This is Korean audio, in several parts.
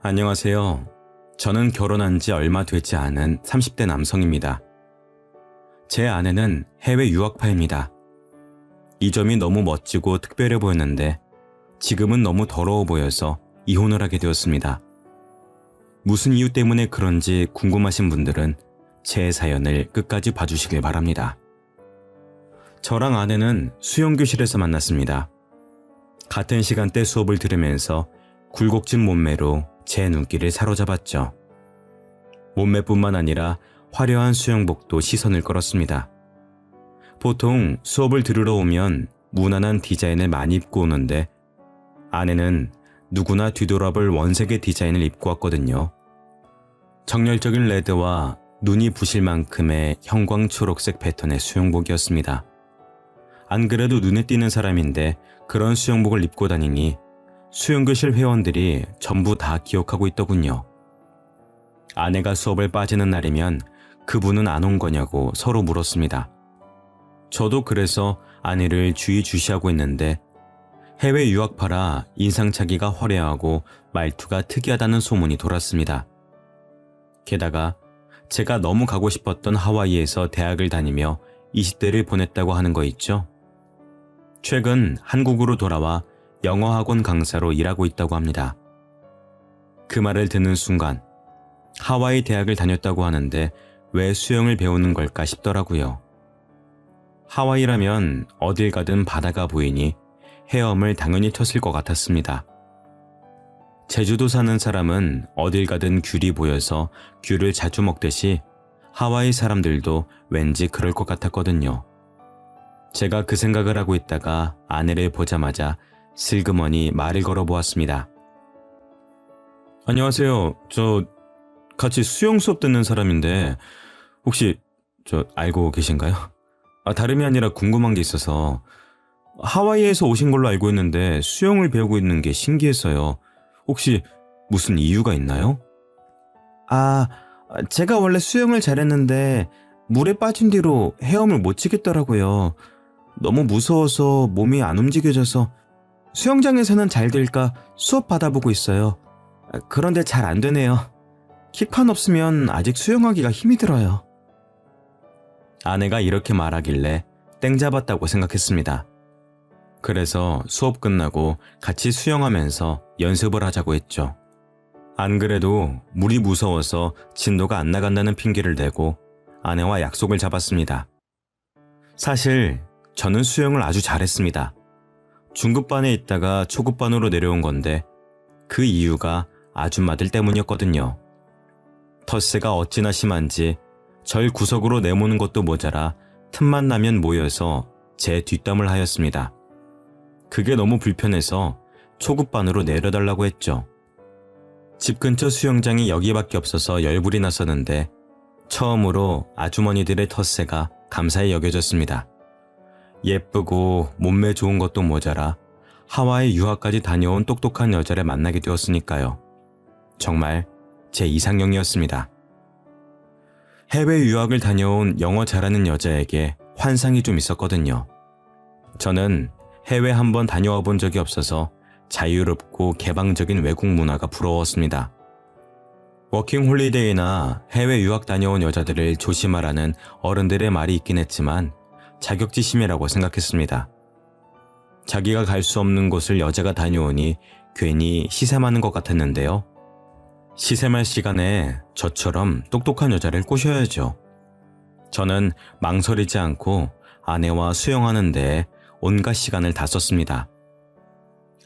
안녕하세요. 저는 결혼한 지 얼마 되지 않은 30대 남성입니다. 제 아내는 해외 유학파입니다. 이 점이 너무 멋지고 특별해 보였는데 지금은 너무 더러워 보여서 이혼을 하게 되었습니다. 무슨 이유 때문에 그런지 궁금하신 분들은 제 사연을 끝까지 봐주시길 바랍니다. 저랑 아내는 수영교실에서 만났습니다. 같은 시간대 수업을 들으면서 굴곡진 몸매로 제 눈길을 사로잡았죠. 몸매뿐만 아니라 화려한 수영복도 시선을 끌었습니다. 보통 수업을 들으러 오면 무난한 디자인을 많이 입고 오는데 아내는 누구나 뒤돌아볼 원색의 디자인을 입고 왔거든요. 정열적인 레드와 눈이 부실 만큼의 형광 초록색 패턴의 수영복이었습니다. 안 그래도 눈에 띄는 사람인데 그런 수영복을 입고 다니니 수영교실 회원들이 전부 다 기억하고 있더군요. 아내가 수업을 빠지는 날이면 그분은 안 온 거냐고 서로 물었습니다. 저도 그래서 아내를 주의주시하고 있는데 해외 유학파라 인상착의가 화려하고 말투가 특이하다는 소문이 돌았습니다. 게다가 제가 너무 가고 싶었던 하와이에서 대학을 다니며 20대를 보냈다고 하는 거 있죠? 최근 한국으로 돌아와 영어학원 강사로 일하고 있다고 합니다. 그 말을 듣는 순간 하와이 대학을 다녔다고 하는데 왜 수영을 배우는 걸까 싶더라고요. 하와이라면 어딜 가든 바다가 보이니 헤엄을 당연히 쳤을 것 같았습니다. 제주도 사는 사람은 어딜 가든 귤이 보여서 귤을 자주 먹듯이 하와이 사람들도 왠지 그럴 것 같았거든요. 제가 그 생각을 하고 있다가 아내를 보자마자 슬그머니 말을 걸어보았습니다. 안녕하세요. 저 같이 수영 수업 듣는 사람인데 혹시 저 알고 계신가요? 다름이 아니라 궁금한 게 있어서 하와이에서 오신 걸로 알고 있는데 수영을 배우고 있는 게 신기해서요. 혹시 무슨 이유가 있나요? 제가 원래 수영을 잘했는데 물에 빠진 뒤로 헤엄을 못 치겠더라고요. 너무 무서워서 몸이 안 움직여져서 수영장에서는 잘 될까 수업 받아보고 있어요. 그런데 잘 안 되네요. 킥판 없으면 아직 수영하기가 힘이 들어요. 아내가 이렇게 말하길래 땡 잡았다고 생각했습니다. 그래서 수업 끝나고 같이 수영하면서 연습을 하자고 했죠. 안 그래도 물이 무서워서 진도가 안 나간다는 핑계를 대고 아내와 약속을 잡았습니다. 사실 저는 수영을 아주 잘했습니다. 중급반에 있다가 초급반으로 내려온 건데 그 이유가 아줌마들 때문이었거든요. 텃세가 어찌나 심한지 절 구석으로 내모는 것도 모자라 틈만 나면 모여서 제 뒷담을 하였습니다. 그게 너무 불편해서 초급반으로 내려달라고 했죠. 집 근처 수영장이 여기밖에 없어서 열불이 났었는데 처음으로 아주머니들의 텃세가 감사히 여겨졌습니다. 예쁘고 몸매 좋은 것도 모자라 하와이 유학까지 다녀온 똑똑한 여자를 만나게 되었으니까요. 정말 제 이상형이었습니다. 해외 유학을 다녀온 영어 잘하는 여자에게 환상이 좀 있었거든요. 저는 해외 한번 다녀와 본 적이 없어서 자유롭고 개방적인 외국 문화가 부러웠습니다. 워킹 홀리데이나 해외 유학 다녀온 여자들을 조심하라는 어른들의 말이 있긴 했지만 자격지심이라고 생각했습니다. 자기가 갈 수 없는 곳을 여자가 다녀오니 괜히 시샘하는 것 같았는데요. 시샘할 시간에 저처럼 똑똑한 여자를 꼬셔야죠. 저는 망설이지 않고 아내와 수영하는 데 온갖 시간을 다 썼습니다.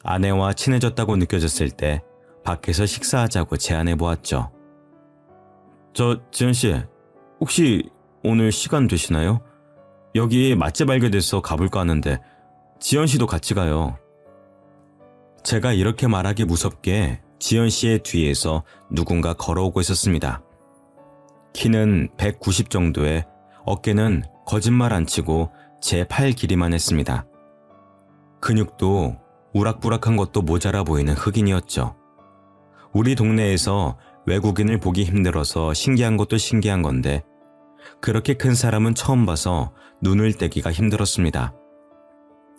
아내와 친해졌다고 느껴졌을 때 밖에서 식사하자고 제안해 보았죠. 지연씨, 혹시 오늘 시간 되시나요? 여기 맛집 알게 돼서 가볼까 하는데 지연씨도 같이 가요. 제가 이렇게 말하기 무섭게 지연씨의 뒤에서 누군가 걸어오고 있었습니다. 키는 190 정도에 어깨는 거짓말 안 치고 제 팔 길이만 했습니다. 근육도 우락부락한 것도 모자라 보이는 흑인이었죠. 우리 동네에서 외국인을 보기 힘들어서 신기한 것도 신기한 건데 그렇게 큰 사람은 처음 봐서 눈을 떼기가 힘들었습니다.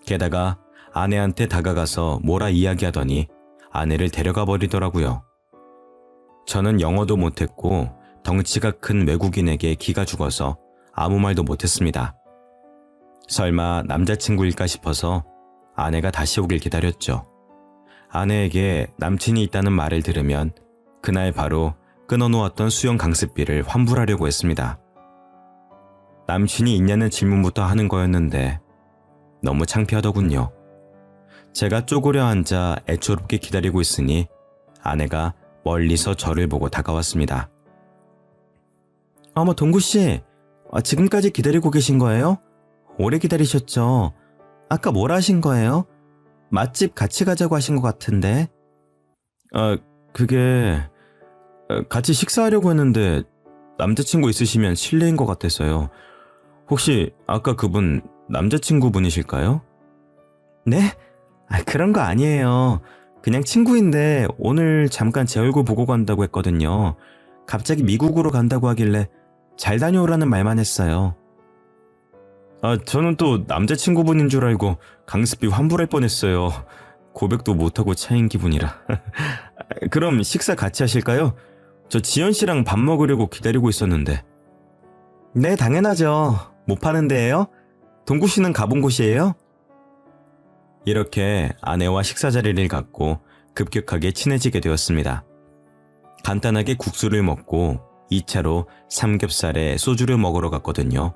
게다가 아내한테 다가가서 뭐라 이야기하더니 아내를 데려가 버리더라고요. 저는 영어도 못했고 덩치가 큰 외국인에게 기가 죽어서 아무 말도 못했습니다. 설마 남자친구일까 싶어서 아내가 다시 오길 기다렸죠. 아내에게 남친이 있다는 말을 들으면 그날 바로 끊어놓았던 수영 강습비를 환불하려고 했습니다. 남친이 있냐는 질문부터 하는 거였는데 너무 창피하더군요. 제가 쪼그려 앉아 애초롭게 기다리고 있으니 아내가 멀리서 저를 보고 다가왔습니다. 어머, 동구씨, 지금까지 기다리고 계신 거예요? 오래 기다리셨죠? 아까 뭐라 하신 거예요? 맛집 같이 가자고 하신 것 같은데. 그게 같이 식사하려고 했는데 남자친구 있으시면 실례인 것 같아서요. 혹시 아까 그분 남자친구분이실까요? 네? 그런 거 아니에요. 그냥 친구인데 오늘 잠깐 제 얼굴 보고 간다고 했거든요. 갑자기 미국으로 간다고 하길래 잘 다녀오라는 말만 했어요. 저는 또 남자친구분인 줄 알고 강습비 환불할 뻔했어요. 고백도 못하고 차인 기분이라. 그럼 식사 같이 하실까요? 저 지연 씨랑 밥 먹으려고 기다리고 있었는데. 네, 당연하죠. 못 파는 데예요? 동구 씨는 가본 곳이에요? 이렇게 아내와 식사 자리를 갖고 급격하게 친해지게 되었습니다. 간단하게 국수를 먹고 2차로 삼겹살에 소주를 먹으러 갔거든요.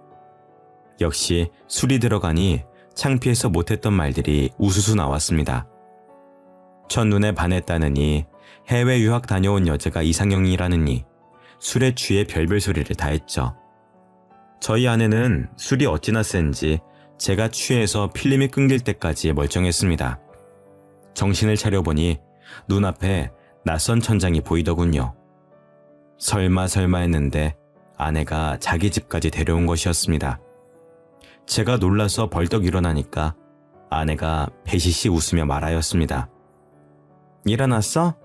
역시 술이 들어가니 창피해서 못했던 말들이 우수수 나왔습니다. 첫눈에 반했다느니, 해외 유학 다녀온 여자가 이상형이라느니 술에 취해 별별 소리를 다 했죠. 저희 아내는 술이 어찌나 센지 제가 취해서 필름이 끊길 때까지 멀쩡했습니다. 정신을 차려보니 눈앞에 낯선 천장이 보이더군요. 설마 했는데 아내가 자기 집까지 데려온 것이었습니다. 제가 놀라서 벌떡 일어나니까 아내가 배시시 웃으며 말하였습니다. 일어났어?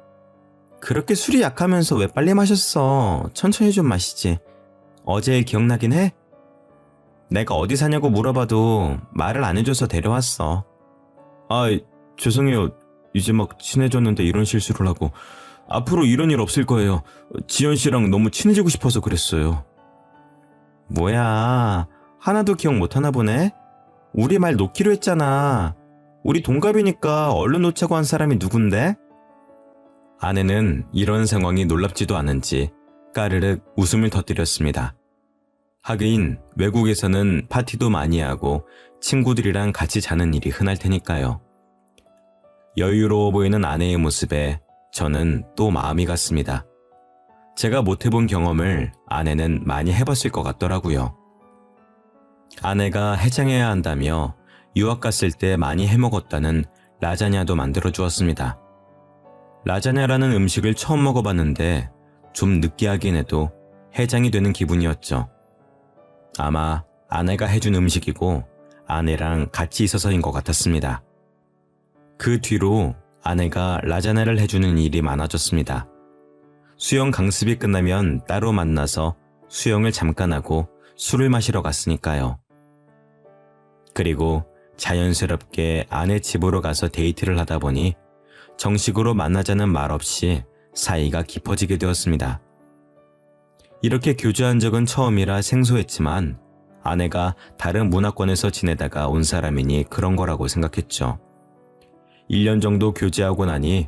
그렇게 술이 약하면서 왜 빨리 마셨어? 천천히 좀 마시지. 어제 일 기억나긴 해? 내가 어디 사냐고 물어봐도 말을 안 해줘서 데려왔어. 죄송해요. 이제 막 친해졌는데 이런 실수를 하고. 앞으로 이런 일 없을 거예요. 지연 씨랑 너무 친해지고 싶어서 그랬어요. 뭐야, 하나도 기억 못하나 보네? 우리 말 놓기로 했잖아. 우리 동갑이니까 얼른 놓자고 한 사람이 누군데? 아내는 이런 상황이 놀랍지도 않은지 까르륵 웃음을 터뜨렸습니다. 하긴 외국에서는 파티도 많이 하고 친구들이랑 같이 자는 일이 흔할 테니까요. 여유로워 보이는 아내의 모습에 저는 또 마음이 갔습니다. 제가 못 해본 경험을 아내는 많이 해봤을 것 같더라고요. 아내가 해장해야 한다며 유학 갔을 때 많이 해먹었다는 라자냐도 만들어 주었습니다. 라자냐라는 음식을 처음 먹어봤는데 좀 느끼하긴 해도 해장이 되는 기분이었죠. 아마 아내가 해준 음식이고 아내랑 같이 있어서인 것 같았습니다. 그 뒤로 아내가 라자냐를 해주는 일이 많아졌습니다. 수영 강습이 끝나면 따로 만나서 수영을 잠깐 하고 술을 마시러 갔으니까요. 그리고 자연스럽게 아내 집으로 가서 데이트를 하다 보니 정식으로 만나자는 말 없이 사이가 깊어지게 되었습니다. 이렇게 교제한 적은 처음이라 생소했지만 아내가 다른 문화권에서 지내다가 온 사람이니 그런 거라고 생각했죠. 1년 정도 교제하고 나니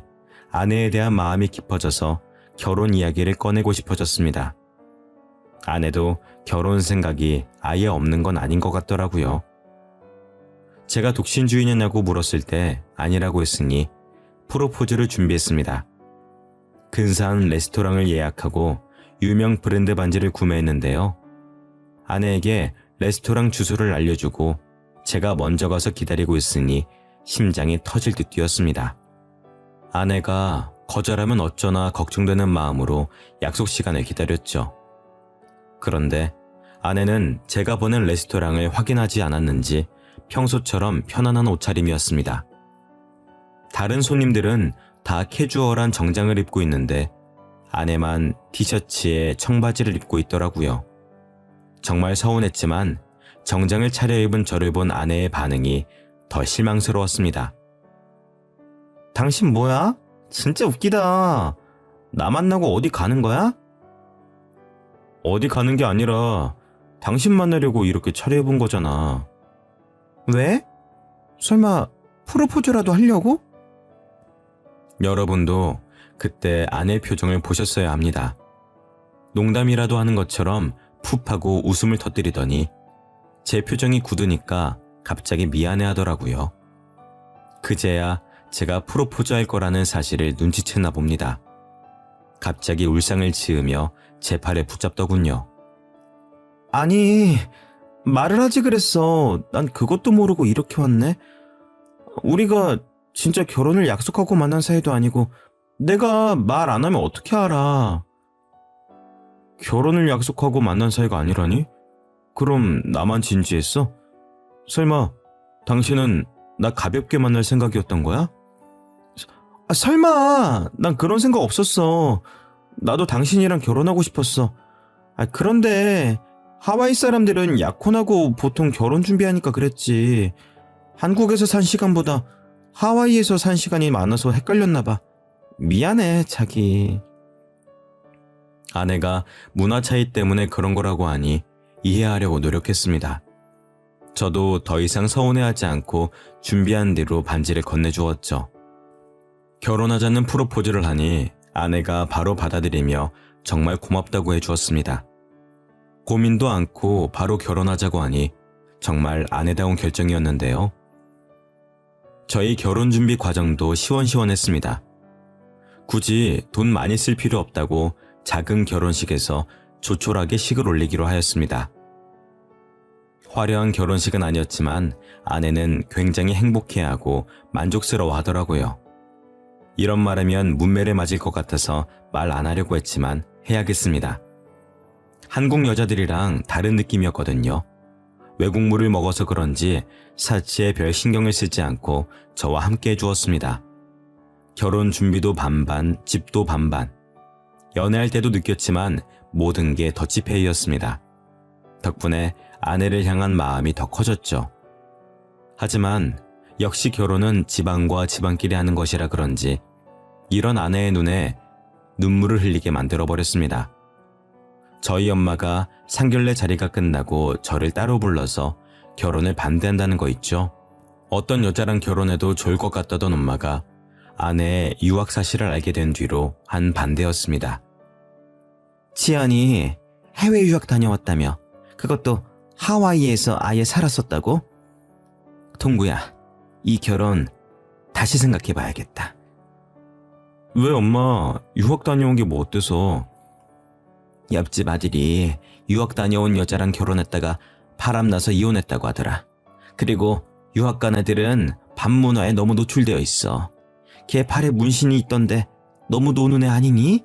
아내에 대한 마음이 깊어져서 결혼 이야기를 꺼내고 싶어졌습니다. 아내도 결혼 생각이 아예 없는 건 아닌 것 같더라고요. 제가 독신주의냐고 물었을 때 아니라고 했으니 프로포즈를 준비했습니다. 근사한 레스토랑을 예약하고 유명 브랜드 반지를 구매했는데요. 아내에게 레스토랑 주소를 알려주고 제가 먼저 가서 기다리고 있으니 심장이 터질 듯 뛰었습니다. 아내가 거절하면 어쩌나 걱정되는 마음으로 약속 시간을 기다렸죠. 그런데 아내는 제가 보낸 레스토랑을 확인하지 않았는지 평소처럼 편안한 옷차림이었습니다. 다른 손님들은 다 캐주얼한 정장을 입고 있는데 아내만 티셔츠에 청바지를 입고 있더라고요. 정말 서운했지만 정장을 차려입은 저를 본 아내의 반응이 더 실망스러웠습니다. 당신 뭐야? 진짜 웃기다. 나 만나고 어디 가는 거야? 어디 가는 게 아니라 당신 만나려고 이렇게 차려입은 거잖아. 왜? 설마 프로포즈라도 하려고? 여러분도 그때 아내 표정을 보셨어야 합니다. 농담이라도 하는 것처럼 푹 하고 웃음을 터뜨리더니 제 표정이 굳으니까 갑자기 미안해하더라고요. 그제야 제가 프로포즈할 거라는 사실을 눈치챘나 봅니다. 갑자기 울상을 지으며 제 팔에 붙잡더군요. 아니, 말을 하지 그랬어. 난 그것도 모르고 이렇게 왔네. 우리가 진짜 결혼을 약속하고 만난 사이도 아니고 내가 말 안 하면 어떻게 알아? 결혼을 약속하고 만난 사이가 아니라니? 그럼 나만 진지했어? 설마 당신은 나 가볍게 만날 생각이었던 거야? 설마 난 그런 생각 없었어. 나도 당신이랑 결혼하고 싶었어. 그런데 하와이 사람들은 약혼하고 보통 결혼 준비하니까 그랬지. 한국에서 산 시간보다 하와이에서 산 시간이 많아서 헷갈렸나 봐. 미안해, 자기. 아내가 문화 차이 때문에 그런 거라고 하니 이해하려고 노력했습니다. 저도 더 이상 서운해하지 않고 준비한 대로 반지를 건네주었죠. 결혼하자는 프로포즈를 하니 아내가 바로 받아들이며 정말 고맙다고 해주었습니다. 고민도 않고 바로 결혼하자고 하니 정말 아내다운 결정이었는데요. 저희 결혼 준비 과정도 시원시원했습니다. 굳이 돈 많이 쓸 필요 없다고 작은 결혼식에서 조촐하게 식을 올리기로 하였습니다. 화려한 결혼식은 아니었지만 아내는 굉장히 행복해하고 만족스러워 하더라고요. 이런 말하면 문매를 맞을 것 같아서 말 안 하려고 했지만 해야겠습니다. 한국 여자들이랑 다른 느낌이었거든요. 외국물을 먹어서 그런지 사치에 별 신경을 쓰지 않고 저와 함께 해주었습니다. 결혼 준비도 반반, 집도 반반. 연애할 때도 느꼈지만 모든 게 더치페이였습니다. 덕분에 아내를 향한 마음이 더 커졌죠. 하지만 역시 결혼은 집안과 집안끼리 하는 것이라 그런지 이런 아내의 눈에 눈물을 흘리게 만들어버렸습니다. 저희 엄마가 상견례 자리가 끝나고 저를 따로 불러서 결혼을 반대한다는 거 있죠. 어떤 여자랑 결혼해도 좋을 것 같다던 엄마가 아내의 유학 사실을 알게 된 뒤로 한 반대였습니다. 지연이 해외 유학 다녀왔다며? 그것도 하와이에서 아예 살았었다고? 동구야, 이 결혼 다시 생각해봐야겠다. 왜 엄마, 유학 다녀온 게 뭐 어때서? 옆집 아들이 유학 다녀온 여자랑 결혼했다가 바람나서 이혼했다고 하더라. 그리고 유학 간 애들은 반문화에 너무 노출되어 있어. 걔 팔에 문신이 있던데 너무 노는 애 아니니?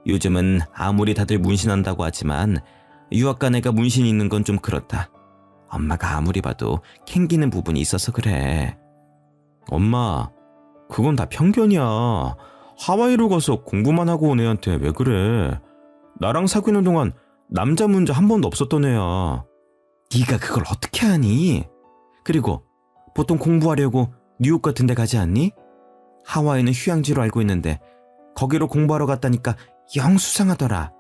요즘은 아무리 다들 문신한다고 하지만 유학 간 애가 문신이 있는 건 좀 그렇다. 엄마가 아무리 봐도 캥기는 부분이 있어서 그래. 엄마, 그건 다 편견이야. 하와이로 가서 공부만 하고 온 애한테 왜 그래? 나랑 사귀는 동안 남자 문제 한 번도 없었던 애야. 네가 그걸 어떻게 아니? 그리고 보통 공부하려고 뉴욕 같은 데 가지 않니? 하와이는 휴양지로 알고 있는데 거기로 공부하러 갔다니까 영 수상하더라.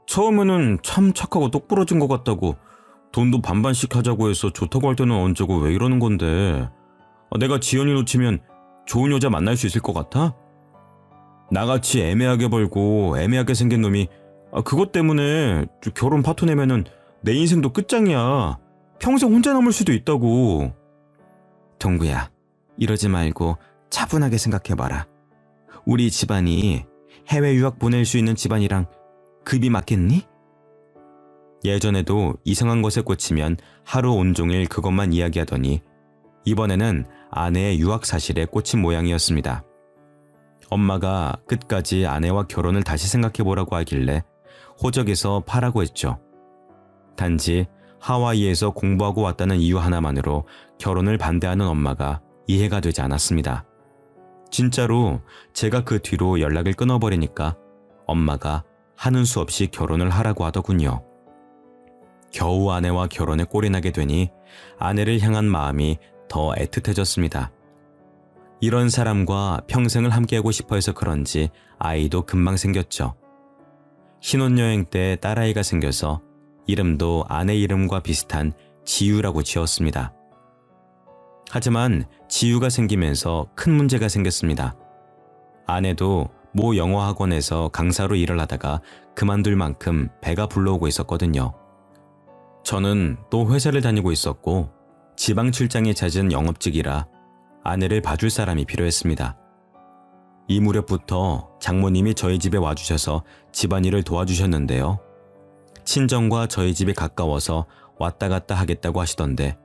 처음에는 참 착하고 똑부러진 것 같다고 돈도 반반씩 하자고 해서 좋다고 할 때는 언제고 왜 이러는 건데. 내가 지연이 놓치면 좋은 여자 만날 수 있을 것 같아? 나같이 애매하게 벌고 애매하게 생긴 놈이 그것 때문에 결혼 파토 내면은 내 인생도 끝장이야. 평생 혼자 남을 수도 있다고. 동구야, 이러지 말고 차분하게 생각해봐라. 우리 집안이 해외 유학 보낼 수 있는 집안이랑 급이 맞겠니? 예전에도 이상한 것에 꽂히면 하루 온종일 그것만 이야기하더니 이번에는 아내의 유학 사실에 꽂힌 모양이었습니다. 엄마가 끝까지 아내와 결혼을 다시 생각해보라고 하길래 호적에서 파라고 했죠. 단지 하와이에서 공부하고 왔다는 이유 하나만으로 결혼을 반대하는 엄마가 이해가 되지 않았습니다. 진짜로 제가 그 뒤로 연락을 끊어버리니까 엄마가 하는 수 없이 결혼을 하라고 하더군요. 겨우 아내와 결혼에 꼴이 나게 되니 아내를 향한 마음이 더 애틋해졌습니다. 이런 사람과 평생을 함께하고 싶어 해서 그런지 아이도 금방 생겼죠. 신혼여행 때 딸아이가 생겨서 이름도 아내 이름과 비슷한 지유라고 지었습니다. 하지만 지유가 생기면서 큰 문제가 생겼습니다. 아내도 모 영어 학원에서 강사로 일을 하다가 그만둘 만큼 배가 불러오고 있었거든요. 저는 또 회사를 다니고 있었고 지방 출장이 잦은 영업직이라 아내를 봐줄 사람이 필요했습니다. 이 무렵부터 장모님이 저희 집에 와주셔서 집안일을 도와주셨는데요. 친정과 저희 집이 가까워서 왔다 갔다 하겠다고 하시던데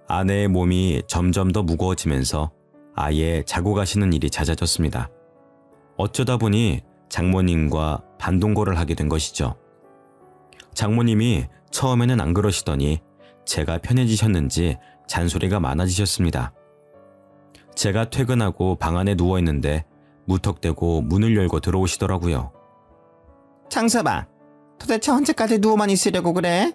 아내의 몸이 점점 더 무거워지면서 아예 자고 가시는 일이 잦아졌습니다. 어쩌다 보니 장모님과 반동거를 하게 된 것이죠. 장모님이 처음에는 안 그러시더니 제가 편해지셨는지 잔소리가 많아지셨습니다. 제가 퇴근하고 방 안에 누워있는데 무턱대고 문을 열고 들어오시더라고요. 장서방, 도대체 언제까지 누워만 있으려고 그래?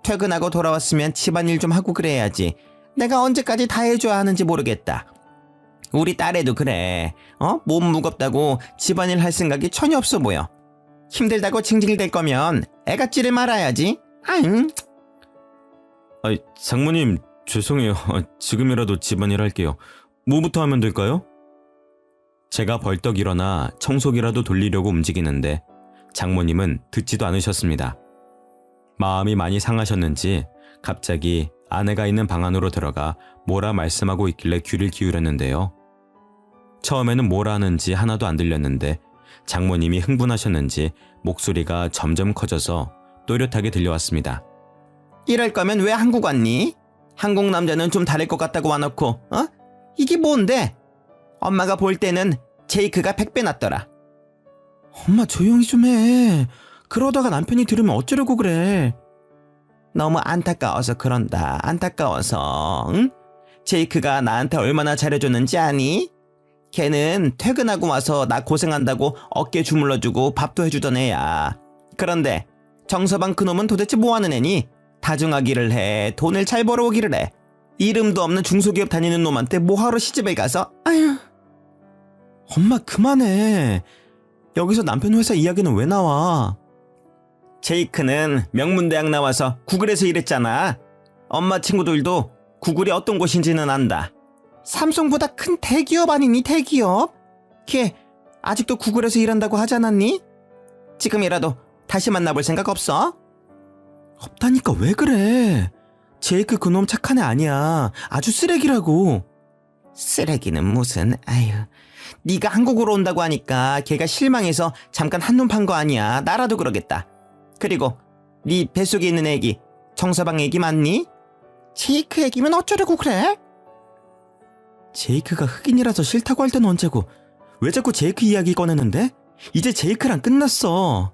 퇴근하고 돌아왔으면 집안일 좀 하고 그래야지. 내가 언제까지 다 해줘야 하는지 모르겠다. 우리 딸애도 그래. 몸 무겁다고 집안일 할 생각이 전혀 없어 보여. 힘들다고 징징댈 거면 애가찌를 말아야지. 아잉. 장모님 죄송해요. 지금이라도 집안일 할게요. 뭐부터 하면 될까요? 제가 벌떡 일어나 청소기라도 돌리려고 움직이는데 장모님은 듣지도 않으셨습니다. 마음이 많이 상하셨는지 갑자기 아내가 있는 방 안으로 들어가 뭐라 말씀하고 있길래 귀를 기울였는데요. 처음에는 뭐라 하는지 하나도 안 들렸는데 장모님이 흥분하셨는지 목소리가 점점 커져서 또렷하게 들려왔습니다. 이럴 거면 왜 한국 왔니? 한국 남자는 좀 다를 것 같다고 와놓고 이게 뭔데? 엄마가 볼 때는 제이크가 100배 낫더라. 엄마 조용히 좀 해. 그러다가 남편이 들으면 어쩌려고 그래. 너무 안타까워서 그런다. 안타까워서. 응? 제이크가 나한테 얼마나 잘해줬는지 아니? 걔는 퇴근하고 와서 나 고생한다고 어깨 주물러주고 밥도 해주던 애야. 그런데 정서방 그놈은 도대체 뭐하는 애니? 다중아기를 해. 돈을 잘 벌어오기를 해. 이름도 없는 중소기업 다니는 놈한테 뭐하러 시집을 가서? 아휴. 엄마 그만해. 여기서 남편 회사 이야기는 왜 나와? 제이크는 명문대학 나와서 구글에서 일했잖아. 엄마 친구들도 구글이 어떤 곳인지는 안다. 삼성보다 큰 대기업 아니니 대기업? 걔 아직도 구글에서 일한다고 하지 않았니? 지금이라도 다시 만나볼 생각 없어? 없다니까 왜 그래? 제이크 그놈 착한 애 아니야. 아주 쓰레기라고. 쓰레기는 무슨. 아유, 네가 한국으로 온다고 하니까 걔가 실망해서 잠깐 한눈 판 거 아니야. 나라도 그러겠다. 그리고 네 뱃속에 있는 애기 정서방 애기 맞니? 제이크 애기면 어쩌려고 그래? 제이크가 흑인이라서 싫다고 할 때는 언제고 왜 자꾸 제이크 이야기 꺼내는데? 이제 제이크랑 끝났어.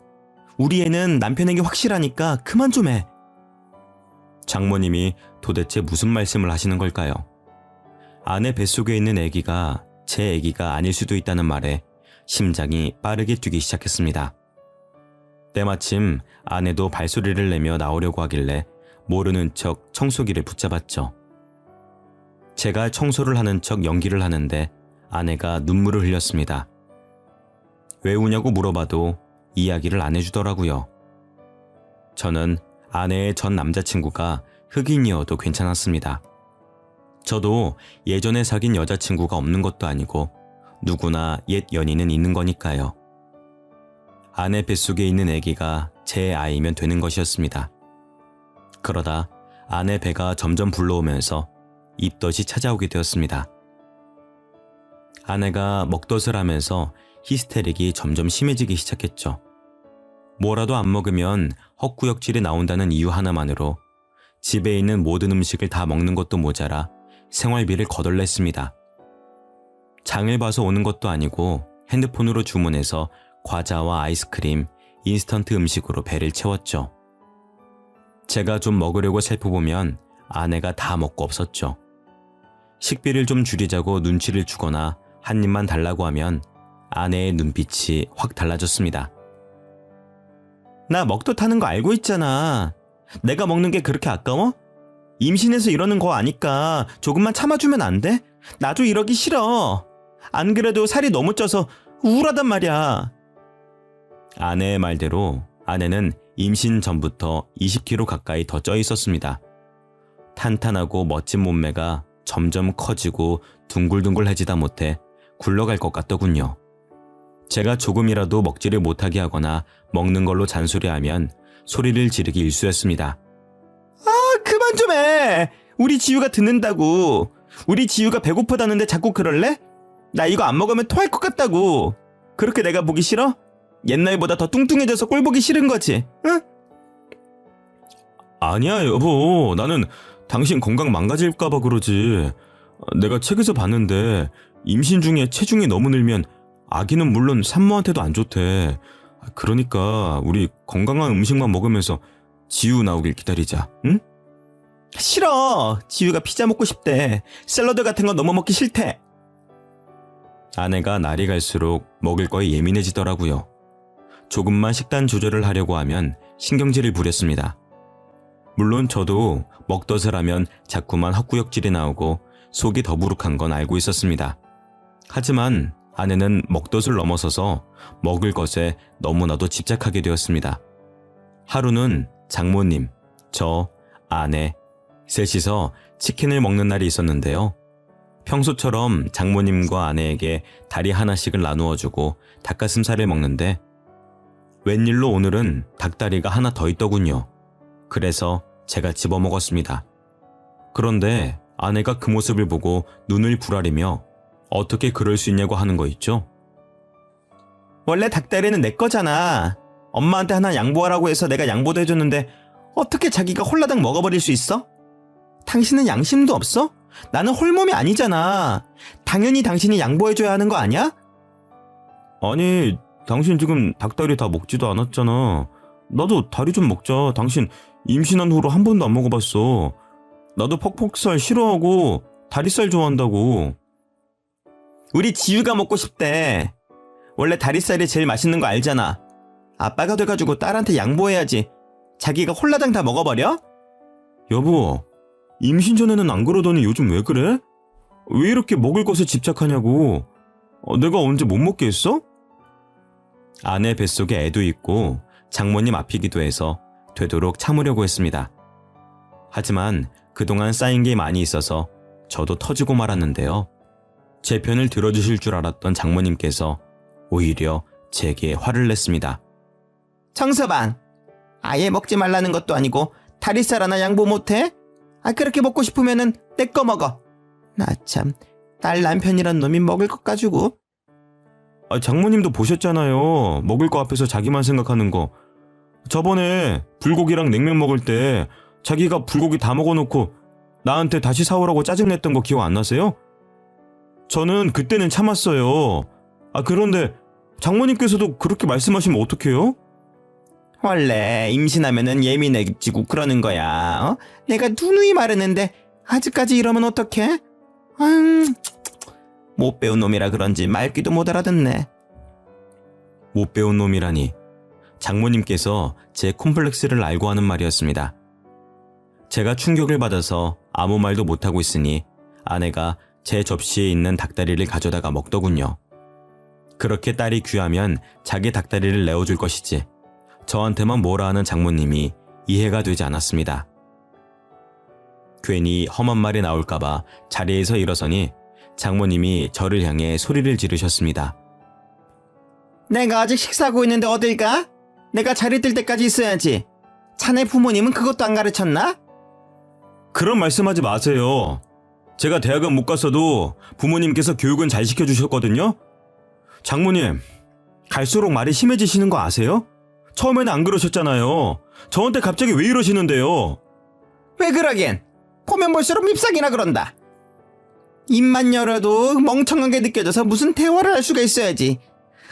우리 애는 남편에게 확실하니까 그만 좀 해. 장모님이 도대체 무슨 말씀을 하시는 걸까요? 아내 뱃속에 있는 아기가 제 아기가 아닐 수도 있다는 말에 심장이 빠르게 뛰기 시작했습니다. 때마침 아내도 발소리를 내며 나오려고 하길래 모르는 척 청소기를 붙잡았죠. 제가 청소를 하는 척 연기를 하는데 아내가 눈물을 흘렸습니다. 왜 우냐고 물어봐도 이야기를 안 해주더라고요. 저는 아내의 전 남자친구가 흑인이어도 괜찮았습니다. 저도 예전에 사귄 여자친구가 없는 것도 아니고 누구나 옛 연인은 있는 거니까요. 아내 뱃속에 있는 아기가 제 아이면 되는 것이었습니다. 그러다 아내 배가 점점 불러오면서 입덧이 찾아오게 되었습니다. 아내가 먹덧을 하면서 히스테릭이 점점 심해지기 시작했죠. 뭐라도 안 먹으면 헛구역질이 나온다는 이유 하나만으로 집에 있는 모든 음식을 다 먹는 것도 모자라 생활비를 거덜냈습니다. 장을 봐서 오는 것도 아니고 핸드폰으로 주문해서 과자와 아이스크림, 인스턴트 음식으로 배를 채웠죠. 제가 좀 먹으려고 살펴보면 아내가 다 먹고 없었죠. 식비를 좀 줄이자고 눈치를 주거나 한 입만 달라고 하면 아내의 눈빛이 확 달라졌습니다. 나 먹덧 하는 거 알고 있잖아. 내가 먹는 게 그렇게 아까워? 임신해서 이러는 거 아니까 조금만 참아주면 안 돼? 나도 이러기 싫어. 안 그래도 살이 너무 쪄서 우울하단 말이야. 아내의 말대로 아내는 임신 전부터 20kg 가까이 더 쪄 있었습니다. 탄탄하고 멋진 몸매가 점점 커지고 둥글둥글해지다 못해 굴러갈 것 같더군요. 제가 조금이라도 먹지를 못하게 하거나 먹는 걸로 잔소리하면 소리를 지르기 일쑤였습니다. 그만 좀 해. 우리 지우가 듣는다고. 우리 지우가 배고프다는데 자꾸 그럴래? 나 이거 안 먹으면 토할 것 같다고. 그렇게 내가 보기 싫어? 옛날보다 더 뚱뚱해져서 꼴 보기 싫은 거지, 응? 아니야, 여보. 나는 당신 건강 망가질까봐 그러지. 내가 책에서 봤는데 임신 중에 체중이 너무 늘면 아기는 물론 산모한테도 안 좋대. 그러니까 우리 건강한 음식만 먹으면서 지우 나오길 기다리자, 응? 싫어. 지우가 피자 먹고 싶대. 샐러드 같은 거 너무 먹기 싫대. 아내가 날이 갈수록 먹을 거에 예민해지더라고요. 조금만 식단 조절을 하려고 하면 신경질을 부렸습니다. 물론 저도 먹덧을 하면 자꾸만 헛구역질이 나오고 속이 더부룩한 건 알고 있었습니다. 하지만 아내는 먹덧을 넘어서서 먹을 것에 너무나도 집착하게 되었습니다. 하루는 장모님, 저, 아내, 셋이서 치킨을 먹는 날이 있었는데요. 평소처럼 장모님과 아내에게 다리 하나씩을 나누어주고 닭가슴살을 먹는데 웬일로 오늘은 닭다리가 하나 더 있더군요. 그래서 제가 집어먹었습니다. 그런데 아내가 그 모습을 보고 눈을 부라리며 어떻게 그럴 수 있냐고 하는 거 있죠? 원래 닭다리는 내 거잖아. 엄마한테 하나 양보하라고 해서 내가 양보도 해줬는데 어떻게 자기가 홀라당 먹어버릴 수 있어? 당신은 양심도 없어? 나는 홀몸이 아니잖아. 당연히 당신이 양보해줘야 하는 거 아니야? 아니, 당신 지금 닭다리 다 먹지도 않았잖아. 나도 다리 좀 먹자. 당신 임신한 후로 한 번도 안 먹어봤어. 나도 퍽퍽살 싫어하고 다리살 좋아한다고. 우리 지우가 먹고 싶대. 원래 다리살이 제일 맛있는 거 알잖아. 아빠가 돼가지고 딸한테 양보해야지. 자기가 홀라당 다 먹어버려? 여보, 임신 전에는 안 그러더니 요즘 왜 그래? 왜 이렇게 먹을 것에 집착하냐고. 내가 언제 못 먹게 했어? 아내 뱃속에 애도 있고 장모님 앞이기도 해서 되도록 참으려고 했습니다. 하지만 그동안 쌓인 게 많이 있어서 저도 터지고 말았는데요. 제 편을 들어주실 줄 알았던 장모님께서 오히려 제게 화를 냈습니다. 청서방, 아예 먹지 말라는 것도 아니고 다리살 하나 양보 못해? 그렇게 먹고 싶으면은 내 거 먹어. 나 참, 딸 남편이란 놈이 먹을 것 가지고. 장모님도 보셨잖아요. 먹을 거 앞에서 자기만 생각하는 거. 저번에 불고기랑 냉면 먹을 때 자기가 불고기 다 먹어놓고 나한테 다시 사오라고 짜증냈던 거 기억 안 나세요? 저는 그때는 참았어요. 그런데 장모님께서도 그렇게 말씀하시면 어떡해요? 원래 임신하면은 예민해지고 그러는 거야. 내가 누누이 말했는데 아직까지 이러면 어떡해? 못 배운 놈이라 그런지 말귀도 못 알아듣네. 못 배운 놈이라니. 장모님께서 제 콤플렉스를 알고 하는 말이었습니다. 제가 충격을 받아서 아무 말도 못하고 있으니 아내가 제 접시에 있는 닭다리를 가져다가 먹더군요. 그렇게 딸이 귀하면 자기 닭다리를 내어줄 것이지 저한테만 뭐라 하는 장모님이 이해가 되지 않았습니다. 괜히 험한 말이 나올까봐 자리에서 일어서니 장모님이 저를 향해 소리를 지르셨습니다. 내가 아직 식사하고 있는데 어딜 가? 내가 자리 뜰 때까지 있어야지. 자네 부모님은 그것도 안 가르쳤나? 그런 말씀하지 마세요. 제가 대학은 못 갔어도 부모님께서 교육은 잘 시켜주셨거든요. 장모님, 갈수록 말이 심해지시는 거 아세요? 처음에는 안 그러셨잖아요. 저한테 갑자기 왜 이러시는데요? 왜 그러긴? 보면 볼수록 밉상이나 그런다. 입만 열어도 멍청하게 느껴져서 무슨 대화를 할 수가 있어야지.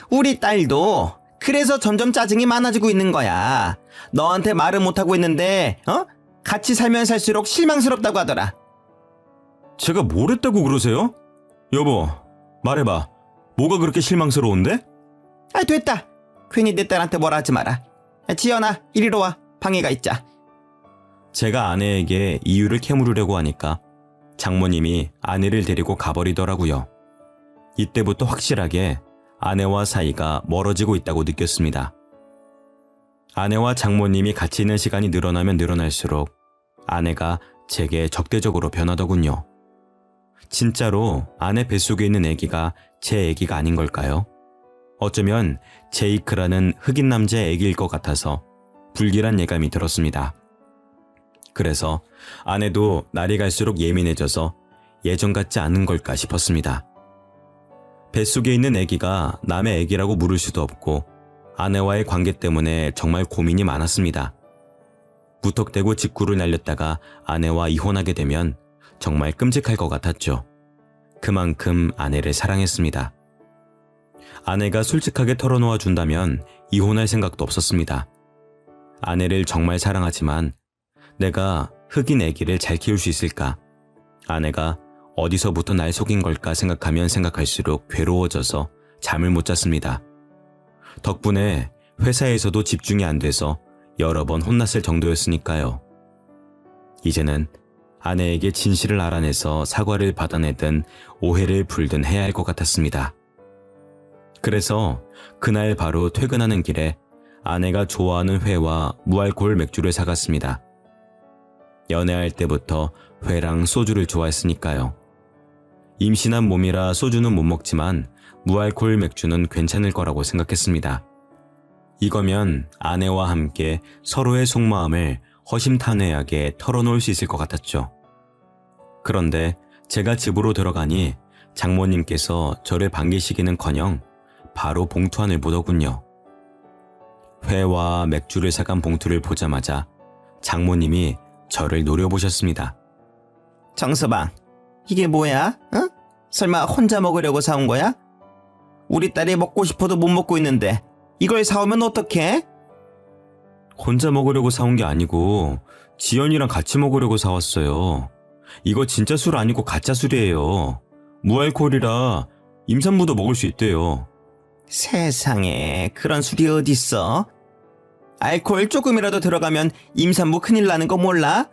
우리 딸도 그래서 점점 짜증이 많아지고 있는 거야. 너한테 말은 못하고 있는데 같이 살면 살수록 실망스럽다고 하더라. 제가 뭘 했다고 그러세요? 여보, 말해봐. 뭐가 그렇게 실망스러운데? 됐다. 괜히 내 딸한테 뭐라 하지 마라. 지연아, 이리로 와. 방해가 있자. 제가 아내에게 이유를 캐물으려고 하니까 장모님이 아내를 데리고 가버리더라고요. 이때부터 확실하게 아내와 사이가 멀어지고 있다고 느꼈습니다. 아내와 장모님이 같이 있는 시간이 늘어나면 늘어날수록 아내가 제게 적대적으로 변하더군요. 진짜로 아내 뱃속에 있는 아기가 제 아기가 아닌 걸까요? 어쩌면 제이크라는 흑인 남자의 아기일 것 같아서 불길한 예감이 들었습니다. 그래서 아내도 날이 갈수록 예민해져서 예전 같지 않은 걸까 싶었습니다. 뱃속에 있는 아기가 남의 아기라고 물을 수도 없고 아내와의 관계 때문에 정말 고민이 많았습니다. 무턱대고 직구를 날렸다가 아내와 이혼하게 되면 정말 끔찍할 것 같았죠. 그만큼 아내를 사랑했습니다. 아내가 솔직하게 털어놓아 준다면 이혼할 생각도 없었습니다. 아내를 정말 사랑하지만 내가 흑인 아기를 잘 키울 수 있을까? 아내가 어디서부터 날 속인 걸까 생각하면 생각할수록 괴로워져서 잠을 못 잤습니다. 덕분에 회사에서도 집중이 안 돼서 여러 번 혼났을 정도였으니까요. 이제는 아내에게 진실을 알아내서 사과를 받아내든 오해를 풀든 해야 할 것 같았습니다. 그래서 그날 바로 퇴근하는 길에 아내가 좋아하는 회와 무알코올 맥주를 사갔습니다. 연애할 때부터 회랑 소주를 좋아했으니까요. 임신한 몸이라 소주는 못 먹지만 무알코올 맥주는 괜찮을 거라고 생각했습니다. 이거면 아내와 함께 서로의 속마음을 허심탄회하게 털어놓을 수 있을 것 같았죠. 그런데 제가 집으로 들어가니 장모님께서 저를 반기시기는커녕 바로 봉투 안을 보더군요. 회와 맥주를 사간 봉투를 보자마자 장모님이 저를 노려보셨습니다. 정서방, 이게 뭐야? 응? 설마 혼자 먹으려고 사온 거야? 우리 딸이 먹고 싶어도 못 먹고 있는데 이걸 사오면 어떡해? 혼자 먹으려고 사온 게 아니고 지연이랑 같이 먹으려고 사왔어요. 이거 진짜 술 아니고 가짜 술이에요. 무알코올이라 임산부도 먹을 수 있대요. 세상에, 그런 술이 어딨어? 알코올 조금이라도 들어가면 임산부 큰일 나는 거 몰라?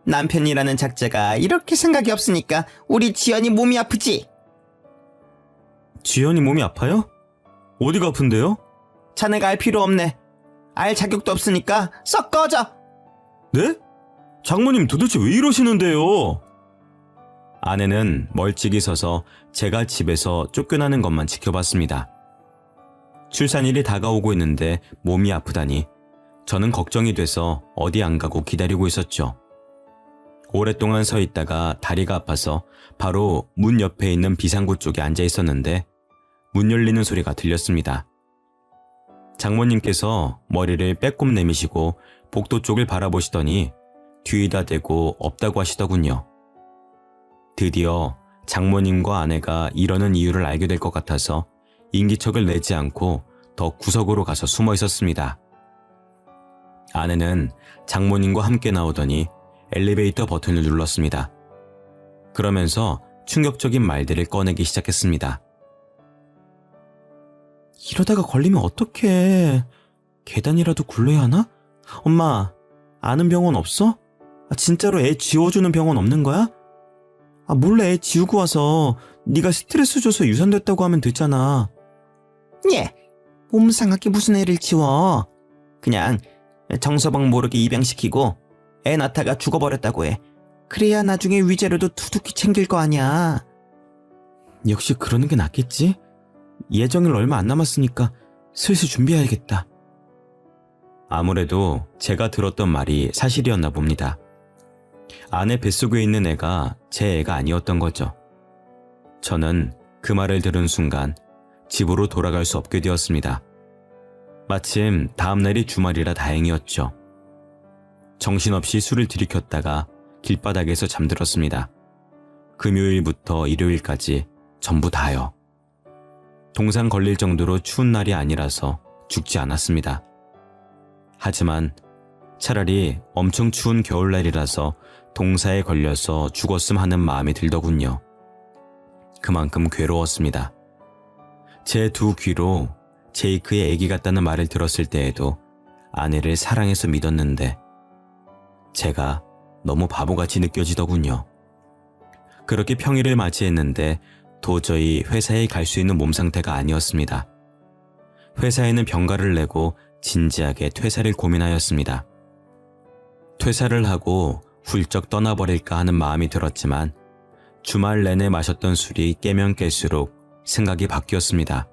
남편이라는 작자가 이렇게 생각이 없으니까 우리 지연이 몸이 아프지? 지연이 몸이 아파요? 어디가 아픈데요? 자네가 알 필요 없네. 알 자격도 없으니까 썩 꺼져. 네? 장모님 도대체 왜 이러시는데요? 아내는 멀찍이 서서 제가 집에서 쫓겨나는 것만 지켜봤습니다. 출산일이 다가오고 있는데 몸이 아프다니 저는 걱정이 돼서 어디 안 가고 기다리고 있었죠. 오랫동안 서 있다가 다리가 아파서 바로 문 옆에 있는 비상구 쪽에 앉아 있었는데 문 열리는 소리가 들렸습니다. 장모님께서 머리를 빼꼼 내미시고 복도 쪽을 바라보시더니 뒤에다 대고 없다고 하시더군요. 드디어 장모님과 아내가 이러는 이유를 알게 될 것 같아서 인기척을 내지 않고 더 구석으로 가서 숨어 있었습니다. 아내는 장모님과 함께 나오더니 엘리베이터 버튼을 눌렀습니다. 그러면서 충격적인 말들을 꺼내기 시작했습니다. 이러다가 걸리면 어떡해. 계단이라도 굴러야 하나? 엄마, 아는 병원 없어? 진짜로 애 지워주는 병원 없는 거야? 몰래 애 지우고 와서 네가 스트레스 줘서 유산됐다고 하면 됐잖아. 예, 몸 상하게 무슨 애를 지워. 그냥 정서방 모르게 입양시키고 애 낳다가 죽어버렸다고 해. 그래야 나중에 위자료도 두둑히 챙길 거 아니야. 역시 그러는 게 낫겠지? 예정일 얼마 안 남았으니까 슬슬 준비해야겠다. 아무래도 제가 들었던 말이 사실이었나 봅니다. 아내 뱃속에 있는 애가 제 애가 아니었던 거죠. 저는 그 말을 들은 순간 집으로 돌아갈 수 없게 되었습니다. 마침 다음날이 주말이라 다행이었죠. 정신없이 술을 들이켰다가 길바닥에서 잠들었습니다. 금요일부터 일요일까지 전부 다요. 동상 걸릴 정도로 추운 날이 아니라서 죽지 않았습니다. 하지만 차라리 엄청 추운 겨울날이라서 동사에 걸려서 죽었음 하는 마음이 들더군요. 그만큼 괴로웠습니다. 제 두 귀로 제이크의 아기 같다는 말을 들었을 때에도 아내를 사랑해서 믿었는데 제가 너무 바보같이 느껴지더군요. 그렇게 평일을 맞이했는데 도저히 회사에 갈 수 있는 몸 상태가 아니었습니다. 회사에는 병가를 내고 진지하게 퇴사를 고민하였습니다. 퇴사를 하고 훌쩍 떠나버릴까 하는 마음이 들었지만 주말 내내 마셨던 술이 깨면 깰수록 생각이 바뀌었습니다.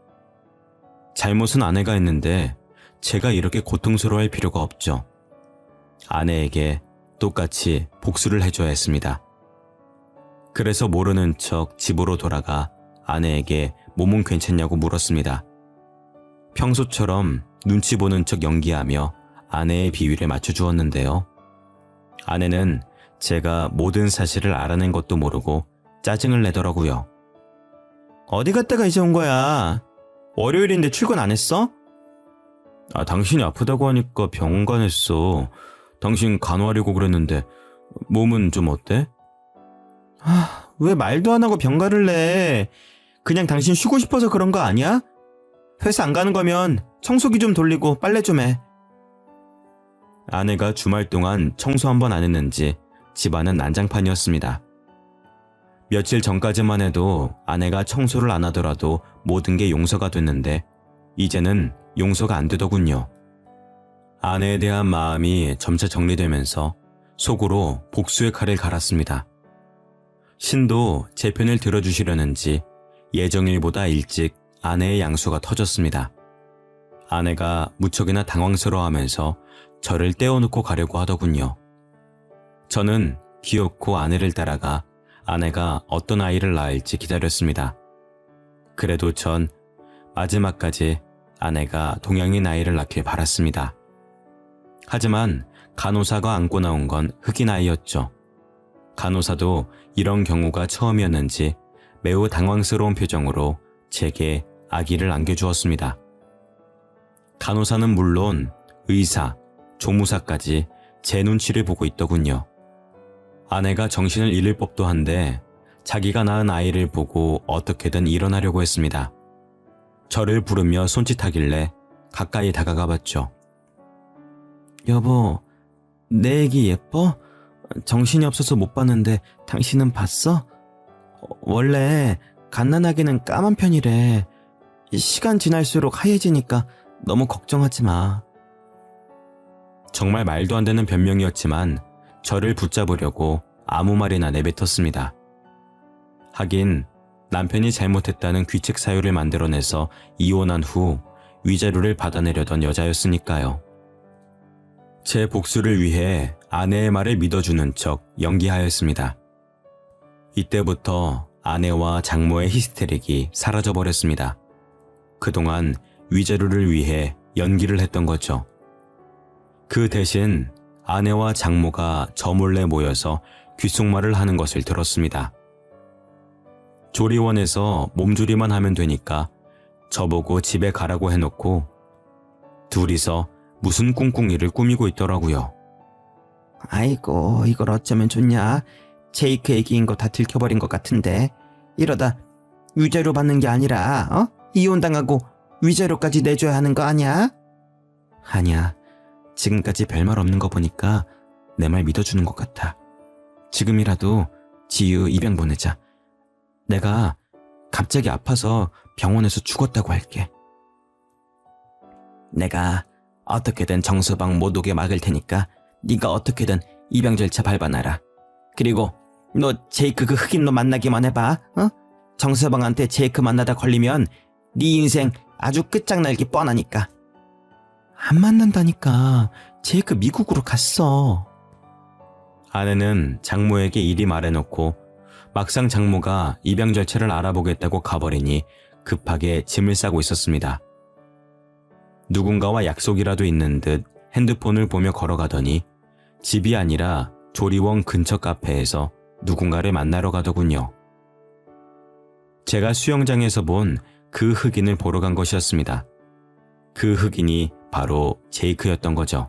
잘못은 아내가 했는데 제가 이렇게 고통스러워할 필요가 없죠. 아내에게 똑같이 복수를 해줘야 했습니다. 그래서 모르는 척 집으로 돌아가 아내에게 몸은 괜찮냐고 물었습니다. 평소처럼 눈치 보는 척 연기하며 아내의 비위를 맞춰주었는데요. 아내는 제가 모든 사실을 알아낸 것도 모르고 짜증을 내더라고요. 어디 갔다가 이제 온 거야? 월요일인데 출근 안 했어? 당신이 아프다고 하니까 병원 가냈어. 당신 간호하려고 그랬는데 몸은 좀 어때? 왜 말도 안 하고 병가를 내? 그냥 당신 쉬고 싶어서 그런 거 아니야? 회사 안 가는 거면 청소기 좀 돌리고 빨래 좀 해. 아내가 주말 동안 청소 한 번 안 했는지 집안은 난장판이었습니다. 며칠 전까지만 해도 아내가 청소를 안 하더라도 모든 게 용서가 됐는데 이제는 용서가 안 되더군요. 아내에 대한 마음이 점차 정리되면서 속으로 복수의 칼을 갈았습니다. 신도 제 편을 들어주시려는지 예정일보다 일찍 아내의 양수가 터졌습니다. 아내가 무척이나 당황스러워하면서 저를 떼어놓고 가려고 하더군요. 저는 기어코 아내를 따라가 아내가 어떤 아이를 낳을지 기다렸습니다. 그래도 전 마지막까지 아내가 동양인 아이를 낳길 바랐습니다. 하지만 간호사가 안고 나온 건 흑인 아이였죠. 간호사도 이런 경우가 처음이었는지 매우 당황스러운 표정으로 제게 아기를 안겨주었습니다. 간호사는 물론 의사, 조무사까지 제 눈치를 보고 있더군요. 아내가 정신을 잃을 법도 한데 자기가 낳은 아이를 보고 어떻게든 일어나려고 했습니다. 저를 부르며 손짓하길래 가까이 다가가 봤죠. 여보, 내 애기 예뻐? 정신이 없어서 못 봤는데 당신은 봤어? 원래 갓난아기는 까만 편이래. 시간 지날수록 하얘지니까 너무 걱정하지 마. 정말 말도 안 되는 변명이었지만 저를 붙잡으려고 아무 말이나 내뱉었습니다. 하긴 남편이 잘못했다는 귀책 사유를 만들어내서 이혼한 후 위자료를 받아내려던 여자였으니까요. 제 복수를 위해 아내의 말을 믿어주는 척 연기하였습니다. 이때부터 아내와 장모의 히스테릭이 사라져버렸습니다. 그동안 위자료를 위해 연기를 했던 거죠. 그 대신 아내와 장모가 저 몰래 모여서 귓속말을 하는 것을 들었습니다. 조리원에서 몸조리만 하면 되니까 저보고 집에 가라고 해놓고 둘이서 무슨 꿍꿍이를 꾸미고 있더라고요. 아이고, 이걸 어쩌면 좋냐? 제이크 애기인 거 다 들켜버린 것 같은데 이러다 위자료 받는 게 아니라 이혼당하고 위자료까지 내줘야 하는 거 아니야? 아니야. 지금까지 별말 없는 거 보니까 내 말 믿어주는 것 같아. 지금이라도 지유 입양 보내자. 내가 갑자기 아파서 병원에서 죽었다고 할게. 내가 어떻게든 정서방 못 오게 막을 테니까 네가 어떻게든 입양 절차 밟아놔라. 그리고 너 제이크 그 흑인 놈 만나기만 해봐. 정서방한테 제이크 만나다 걸리면 네 인생 아주 끝장날기 뻔하니까. 안 만난다니까. 제이크 미국으로 갔어. 아내는 장모에게 이리 말해놓고 막상 장모가 입양 절차를 알아보겠다고 가버리니 급하게 짐을 싸고 있었습니다. 누군가와 약속이라도 있는 듯 핸드폰을 보며 걸어가더니 집이 아니라 조리원 근처 카페에서 누군가를 만나러 가더군요. 제가 수영장에서 본 그 흑인을 보러 간 것이었습니다. 그 흑인이 바로 제이크였던 거죠.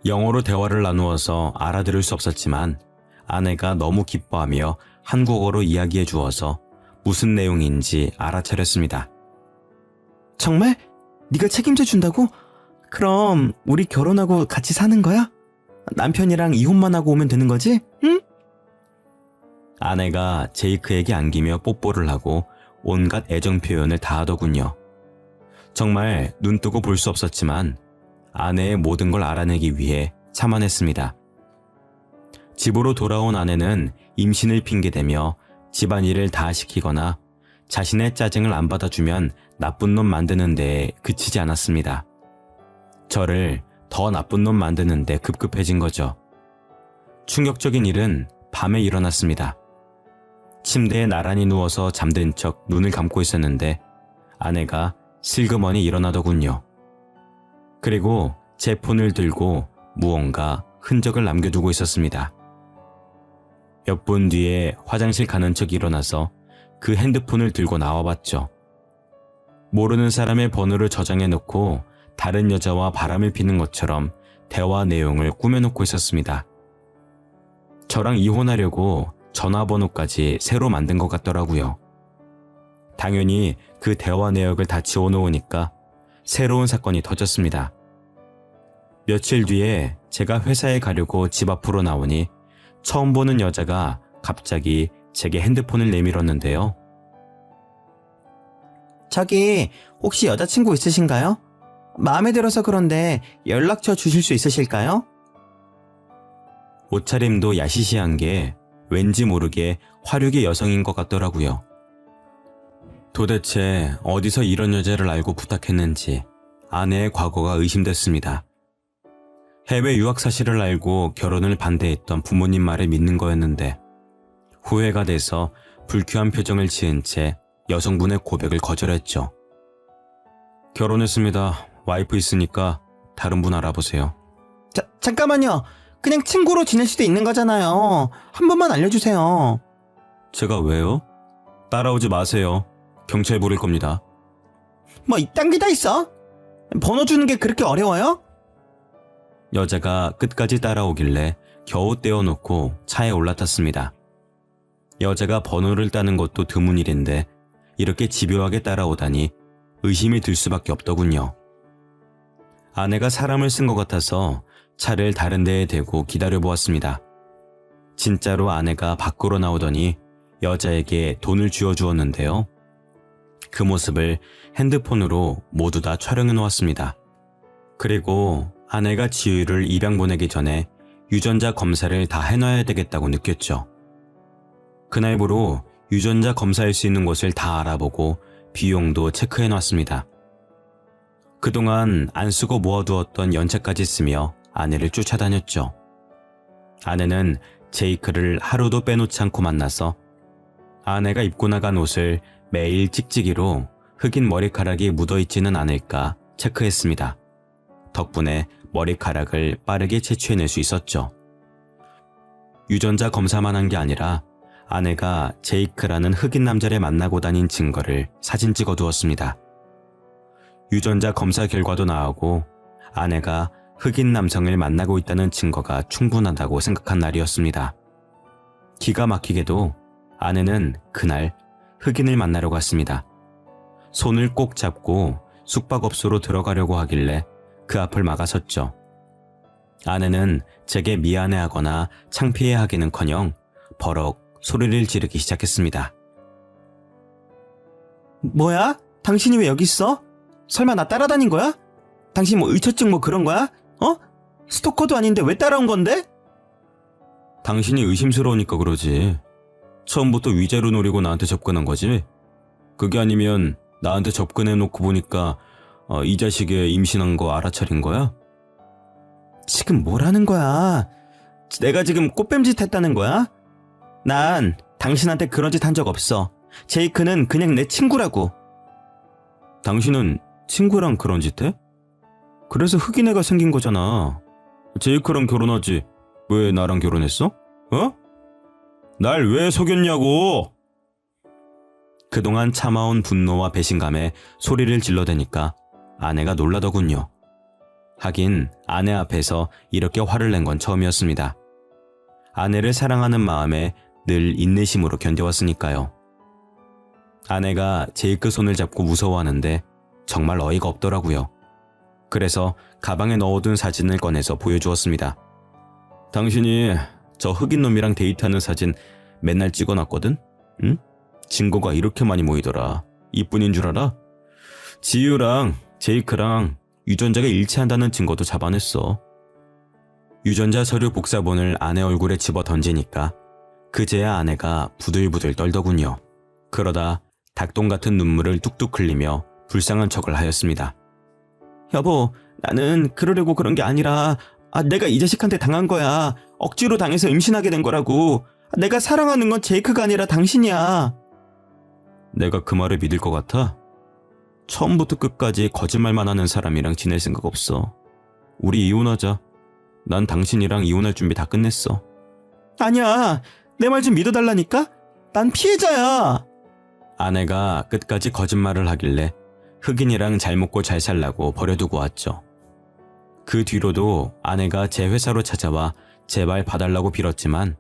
영어로 대화를 나누어서 알아들을 수 없었지만 아내가 너무 기뻐하며 한국어로 이야기해 주어서 무슨 내용인지 알아차렸습니다. 정말? 네가 책임져 준다고? 그럼 우리 결혼하고 같이 사는 거야? 남편이랑 이혼만 하고 오면 되는 거지? 응? 아내가 제이크에게 안기며 뽀뽀를 하고 온갖 애정 표현을 다 하더군요. 정말 눈뜨고 볼 수 없었지만 아내의 모든 걸 알아내기 위해 참아냈습니다. 집으로 돌아온 아내는 임신을 핑계대며 집안일을 다 시키거나 자신의 짜증을 안 받아주면 나쁜 놈 만드는 데에 그치지 않았습니다. 저를 더 나쁜 놈 만드는 데 급급해진 거죠. 충격적인 일은 밤에 일어났습니다. 침대에 나란히 누워서 잠든 척 눈을 감고 있었는데 아내가 슬그머니 일어나더군요. 그리고 제 폰을 들고 무언가 흔적을 남겨두고 있었습니다. 몇 분 뒤에 화장실 가는 척 일어나서 그 핸드폰을 들고 나와봤죠. 모르는 사람의 번호를 저장해놓고 다른 여자와 바람을 피는 것처럼 대화 내용을 꾸며놓고 있었습니다. 저랑 이혼하려고 전화번호까지 새로 만든 것 같더라고요. 당연히 그 대화 내역을 다 지워놓으니까 새로운 사건이 터졌습니다. 며칠 뒤에 제가 회사에 가려고 집 앞으로 나오니 처음 보는 여자가 갑자기 제게 핸드폰을 내밀었는데요. 저기 혹시 여자친구 있으신가요? 마음에 들어서 그런데 연락처 주실 수 있으실까요? 옷차림도 야시시한 게 왠지 모르게 화류계 여성인 것 같더라고요. 도대체 어디서 이런 여자를 알고 부탁했는지 아내의 과거가 의심됐습니다. 해외 유학 사실을 알고 결혼을 반대했던 부모님 말을 믿는 거였는데 후회가 돼서 불쾌한 표정을 지은 채 여성분의 고백을 거절했죠. 결혼했습니다. 와이프 있으니까 다른 분 알아보세요. 잠깐만요. 그냥 친구로 지낼 수도 있는 거잖아요. 한 번만 알려주세요. 제가 왜요? 따라오지 마세요. 경찰 부를 겁니다. 뭐 이딴 게 다 있어? 번호 주는 게 그렇게 어려워요? 여자가 끝까지 따라오길래 겨우 떼어놓고 차에 올라탔습니다. 여자가 번호를 따는 것도 드문 일인데 이렇게 집요하게 따라오다니 의심이 들 수밖에 없더군요. 아내가 사람을 쓴 것 같아서 차를 다른 데에 대고 기다려보았습니다. 진짜로 아내가 밖으로 나오더니 여자에게 돈을 쥐어주었는데요. 그 모습을 핸드폰으로 모두 다 촬영해 놓았습니다. 그리고 아내가 지유를 입양 보내기 전에 유전자 검사를 다 해놔야 되겠다고 느꼈죠. 그날부로 유전자 검사할 수 있는 곳을 다 알아보고 비용도 체크해 놨습니다. 그동안 안 쓰고 모아두었던 연체까지 쓰며 아내를 쫓아다녔죠. 아내는 제이크를 하루도 빼놓지 않고 만나서 아내가 입고 나간 옷을 매일 찍찍이로 흑인 머리카락이 묻어있지는 않을까 체크했습니다. 덕분에 머리카락을 빠르게 채취해낼 수 있었죠. 유전자 검사만 한 게 아니라 아내가 제이크라는 흑인 남자를 만나고 다닌 증거를 사진 찍어 두었습니다. 유전자 검사 결과도 나오고 아내가 흑인 남성을 만나고 있다는 증거가 충분하다고 생각한 날이었습니다. 기가 막히게도 아내는 그날 흑인을 만나러 갔습니다. 손을 꼭 잡고 숙박업소로 들어가려고 하길래 그 앞을 막아섰죠. 아내는 제게 미안해하거나 창피해하기는커녕 버럭 소리를 지르기 시작했습니다. 뭐야? 당신이 왜 여기 있어? 설마 나 따라다닌 거야? 당신 뭐 의처증 뭐 그런 거야? 어? 스토커도 아닌데 왜 따라온 건데? 당신이 의심스러우니까 그러지. 처음부터 위자료 노리고 나한테 접근한 거지? 그게 아니면 나한테 접근해놓고 보니까 이 자식의 임신한 거 알아차린 거야? 지금 뭐라는 거야? 내가 지금 꽃뱀짓 했다는 거야? 난 당신한테 그런 짓 한 적 없어. 제이크는 그냥 내 친구라고. 당신은 친구랑 그런 짓 해? 그래서 흑인 애가 생긴 거잖아. 제이크랑 결혼하지 왜 나랑 결혼했어? 어? 날 왜 속였냐고! 그동안 참아온 분노와 배신감에 소리를 질러대니까 아내가 놀라더군요. 하긴 아내 앞에서 이렇게 화를 낸 건 처음이었습니다. 아내를 사랑하는 마음에 늘 인내심으로 견뎌왔으니까요. 아내가 제이크 손을 잡고 무서워하는데 정말 어이가 없더라고요. 그래서 가방에 넣어둔 사진을 꺼내서 보여주었습니다. 당신이 저 흑인 놈이랑 데이트하는 사진 맨날 찍어놨거든? 응? 증거가 이렇게 많이 모이더라. 이뿐인 줄 알아? 지유랑 제이크랑 유전자가 일치한다는 증거도 잡아냈어. 유전자 서류 복사본을 아내 얼굴에 집어 던지니까 그제야 아내가 부들부들 떨더군요. 그러다 닭똥 같은 눈물을 뚝뚝 흘리며 불쌍한 척을 하였습니다. 여보, 나는 그러려고 그런 게 아니라 내가 이 자식한테 당한 거야. 억지로 당해서 임신하게 된 거라고. 내가 사랑하는 건 제이크가 아니라 당신이야. 내가 그 말을 믿을 것 같아? 처음부터 끝까지 거짓말만 하는 사람이랑 지낼 생각 없어. 우리 이혼하자. 난 당신이랑 이혼할 준비 다 끝냈어. 아니야. 내 말 좀 믿어달라니까? 난 피해자야. 아내가 끝까지 거짓말을 하길래 흑인이랑 잘 먹고 잘 살라고 버려두고 왔죠. 그 뒤로도 아내가 제 회사로 찾아와 제발 봐달라고 빌었지만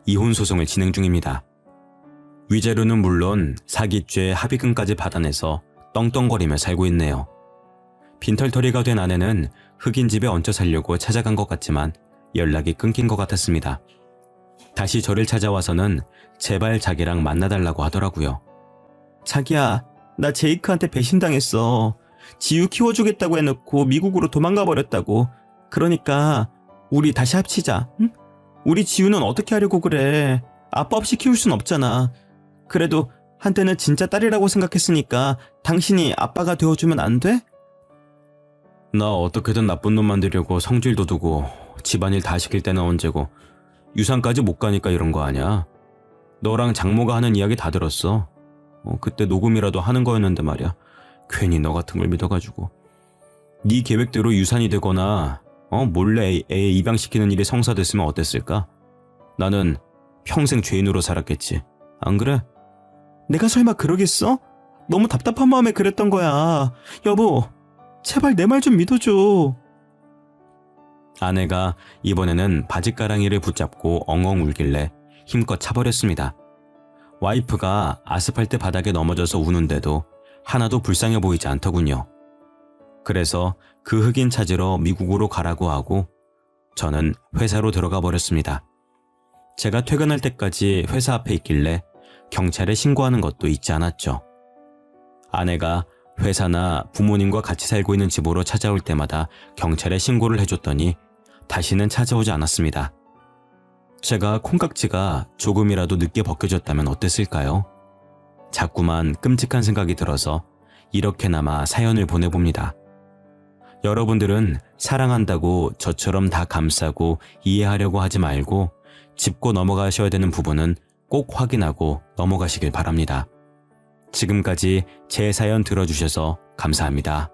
이혼 소송을 진행 중입니다. 위자료는 물론 사기죄 합의금까지 받아내서 떵떵거리며 살고 있네요. 빈털터리가 된 아내는 흑인 집에 얹혀 살려고 찾아간 것 같지만 연락이 끊긴 것 같았습니다. 다시 저를 찾아와서는 제발 자기랑 만나달라고 하더라고요. 자기야, 나 제이크한테 배신당했어. 지유 키워주겠다고 해놓고 미국으로 도망가 버렸다고. 그러니까 우리 다시 합치자. 응? 우리 지유는 어떻게 하려고 그래. 아빠 없이 키울 순 없잖아. 그래도 한때는 진짜 딸이라고 생각했으니까 당신이 아빠가 되어주면 안 돼? 나 어떻게든 나쁜 놈 만들려고 성질도 두고 집안일 다 시킬 때는 언제고 유산까지 못 가니까 이런 거 아냐. 너랑 장모가 하는 이야기 다 들었어. 그때 녹음이라도 하는 거였는데 말이야. 괜히 너 같은 걸 믿어가지고. 네 계획대로 유산이 되거나 몰래 애 입양시키는 일이 성사됐으면 어땠을까? 나는 평생 죄인으로 살았겠지. 안 그래? 내가 설마 그러겠어? 너무 답답한 마음에 그랬던 거야. 여보, 제발 내 말 좀 믿어줘. 아내가 이번에는 바지가랑이를 붙잡고 엉엉 울길래 힘껏 차버렸습니다. 와이프가 아스팔트 바닥에 넘어져서 우는데도 하나도 불쌍해 보이지 않더군요. 그래서 그 흑인 찾으러 미국으로 가라고 하고 저는 회사로 들어가 버렸습니다. 제가 퇴근할 때까지 회사 앞에 있길래 경찰에 신고하는 것도 잊지 않았죠. 아내가 회사나 부모님과 같이 살고 있는 집으로 찾아올 때마다 경찰에 신고를 해줬더니 다시는 찾아오지 않았습니다. 제가 콩깍지가 조금이라도 늦게 벗겨졌다면 어땠을까요? 자꾸만 끔찍한 생각이 들어서 이렇게나마 사연을 보내봅니다. 여러분들은 사랑한다고 저처럼 다 감싸고 이해하려고 하지 말고 짚고 넘어가셔야 되는 부분은 꼭 확인하고 넘어가시길 바랍니다. 지금까지 제 사연 들어주셔서 감사합니다.